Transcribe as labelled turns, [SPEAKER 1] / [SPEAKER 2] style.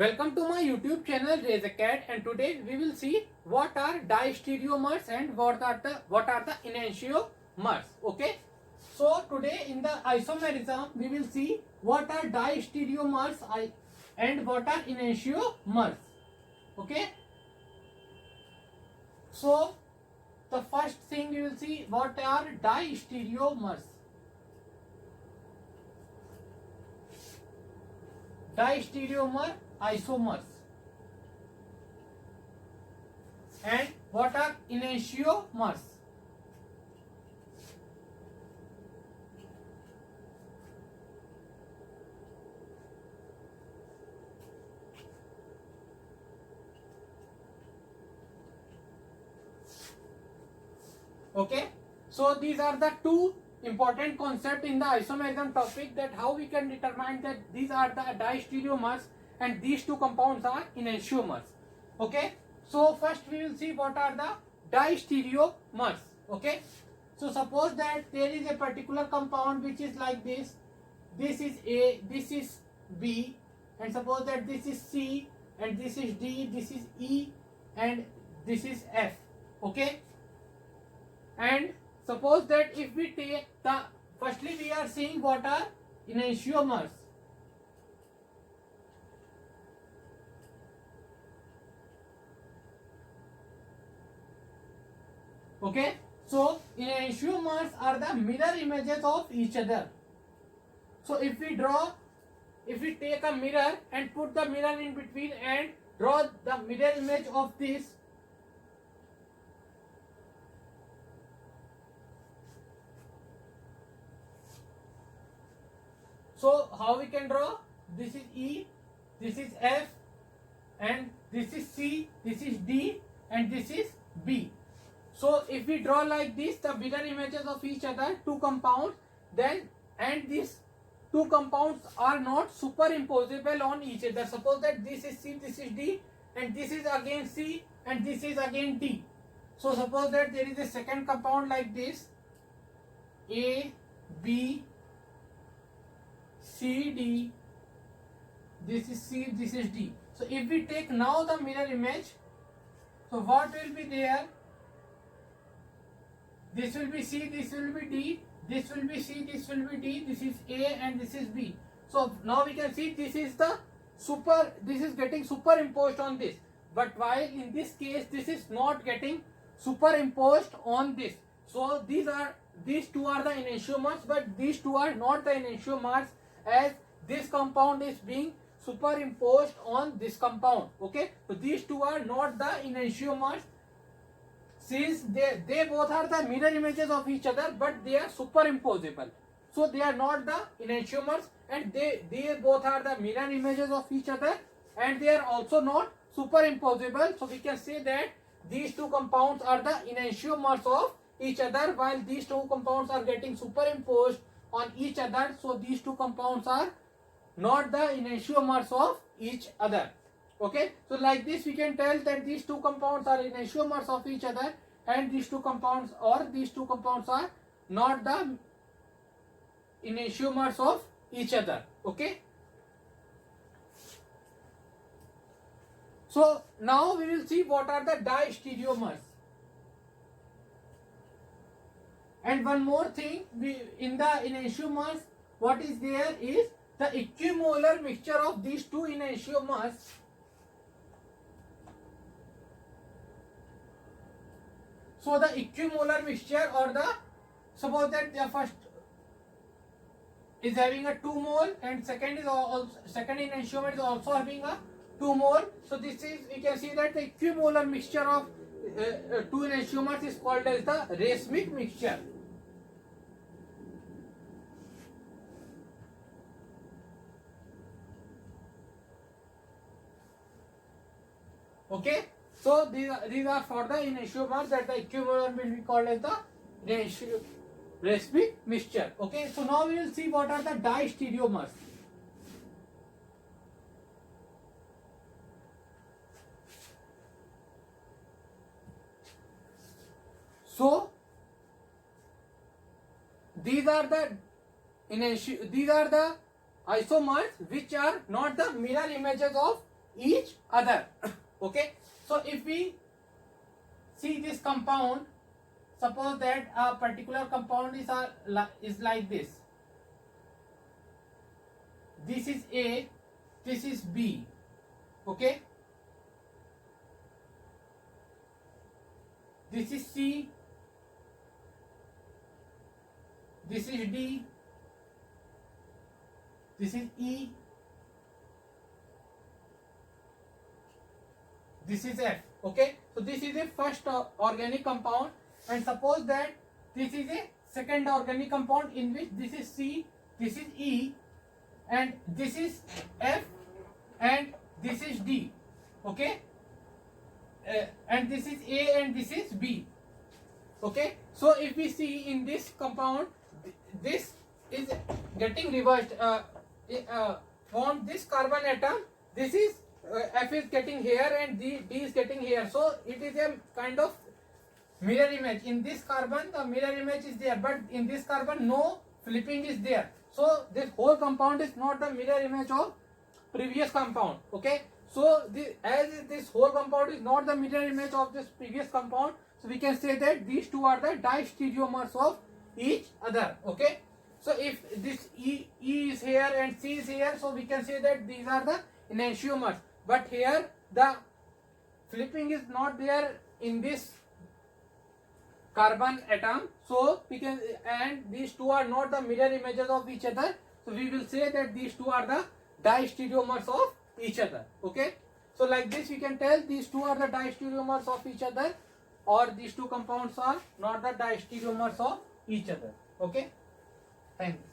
[SPEAKER 1] Welcome to my YouTube channel Raise a Cat, and today we will see what are diastereomers and what are the enantiomers. Okay, so today in the isomerism we will see what are diastereomers and what are enantiomers. Okay, so the first thing we will see what are diastereomers. Diastereomer, isomers, and what are enantiomers? Okay, so these are the two important concepts in the isomerism topic, that how we can determine that these are the diastereomers and these two compounds are enantiomers. Okay, so first we will see what are the diastereomers. Okay, so suppose that there is a particular compound which is like this. This is A, this is B, and suppose that this is C, and this is D, this is E, and this is F. Okay, and suppose that if we take the, firstly we are seeing what are enantiomers. Okay, so enantiomers are the mirror images of each other. So if we take a mirror and put the mirror in between and draw the mirror image of this, so how we can draw? This is E, this is F, and this is C, this is D, and this is B. So if we draw like this, the mirror images of each other, two compounds, then and these two compounds are not superimposable on each other. Suppose that this is C, this is D, and this is again C, and this is again D. So suppose that there is a second compound like this, A, B, C, D, this is C, this is D. So if we take now the mirror image, so what will be there? This will be C, this will be D, this will be C, this will be D, this is A, and this is B. So now we can see this is getting superimposed on this. But while in this case this is not getting superimposed on this. So these two are the enantiomers, but these two are not the enantiomers, as this compound is being superimposed on this compound. Okay, so these two are not the enantiomers, since they both are the mirror images of each other, but they are superimposable. So they are not the enantiomers, and they both are the mirror images of each other, and they are also not superimposable. So we can say that these two compounds are the enantiomers of each other, while these two compounds are getting superimposed on each other. So these two compounds are not the enantiomers of each other. Okay, so like this we can tell that these two compounds are enantiomers of each other, and these two compounds are not the enantiomers of each other. Okay, so now we will see what are the diastereomers. And one more thing, in the enantiomers, what is there is the equimolar mixture of these two enantiomers. So the equimolar mixture, or the, suppose that the first is having a 2 mole and second enantiomer is also having a 2 mole. So this is, we can see that the equimolar mixture of two enantiomers is called as the racemic mixture. Okay, so these are for the enantiomers, that the equimolar will be called as the racemic mixture. Okay, so now we will see what are the diastereomers. So these are the isomers which are not the mirror images of each other. Okay, so if we see this compound, suppose that a particular compound is like this. This is A, this is B. Okay, this is C, this is D, this is E, this is F. Okay, so this is a first organic compound, and suppose that this is a second organic compound in which this is C, this is E, and this is F, and this is D. Okay, and this is A and this is B. Okay, so if we see in this compound, this is getting reversed. On this carbon atom, this is F is getting here and D is getting here. So it is a kind of mirror image. In this carbon, the mirror image is there, but in this carbon, no flipping is there. So this whole compound is not the mirror image of previous compound. Okay, so as this whole compound is not the mirror image of this previous compound, so we can say that these two are the diastereomers of each other. Okay, so if this E is here and C is here, so we can say that these are the enantiomers. But here the flipping is not there in this carbon atom, so we can, and these two are not the mirror images of each other, so we will say that these two are the diastereomers of each other. Okay, so like this we can tell these two are the diastereomers of each other, or these two compounds are not the diastereomers of each other. Okay, thank you.